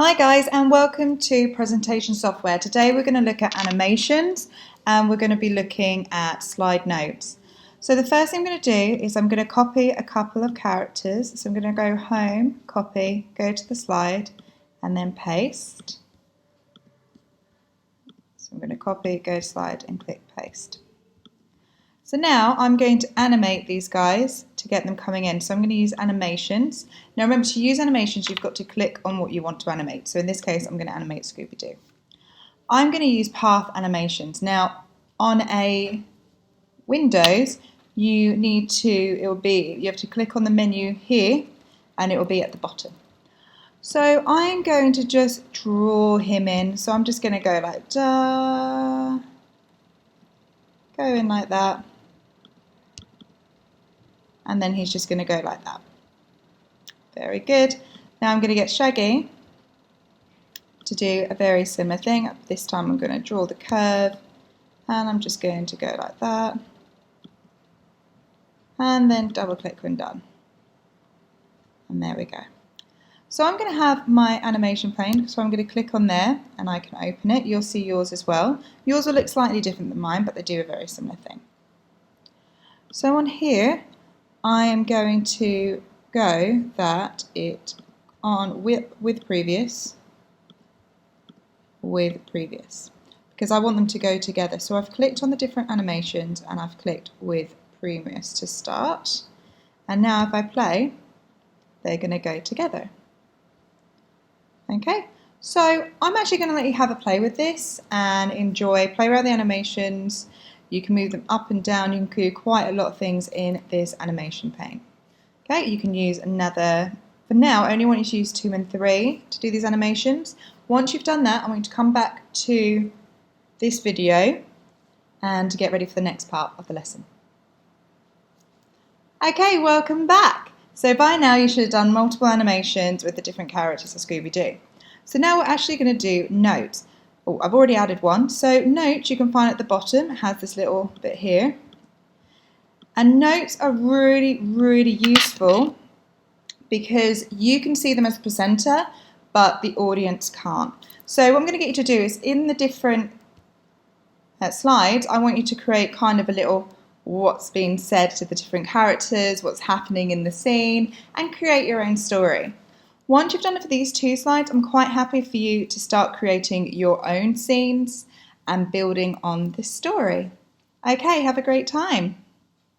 Hi guys, and welcome to Presentation Software. Today we're going to look at animations and we're going to be looking at slide notes. So the first thing I'm going to do is I'm going to copy a couple of characters. So I'm going to go home, copy, go to the slide and then paste. So I'm going to copy, go to slide and click paste. So now I'm going to animate these guys to get them coming in. So I'm going to use animations. Now remember, to use animations you've got to click on what you want to animate. So in this case I'm going to animate Scooby Doo. I'm going to use path animations. Now on a Windows you have to click on the menu here and it will be at the bottom. So I'm going to just draw him in. So I'm just going to go like da, go in like that. And then he's just going to go like that. Very good. Now I'm going to get Shaggy to do a very similar thing. This time I'm going to draw the curve and I'm just going to go like that. And then double click when done. And there we go. So I'm going to have my animation pane, so I'm going to click on there and I can open it. You'll see yours as well. Yours will look slightly different than mine, but they do a very similar thing. So on here, I am going to go that it on with previous, because I want them to go together. So I've clicked on the different animations and I've clicked with previous to start. And now if I play, they're going to go together. Okay, so I'm actually going to let you have a play with this and play around the animations. You can move them up and down. You can do quite a lot of things in this animation pane. Okay, you can use another, for now I only want you to use 2 and 3 to do these animations. Once you've done that, I'm going to come back to this video and get ready for the next part of the lesson. Okay, welcome back. So by now you should have done multiple animations with the different characters of Scooby Doo. So now we're actually going to do notes. Oh, I've already added one. So notes you can find at the bottom. It has this little bit here. And notes are really, really useful because you can see them as a presenter, but the audience can't. So what I'm going to get you to do is in the different slides, I want you to create kind of a little what's being said to the different characters, what's happening in the scene, and create your own story. Once you've done it for these 2 slides, I'm quite happy for you to start creating your own scenes and building on this story. Okay, have a great time.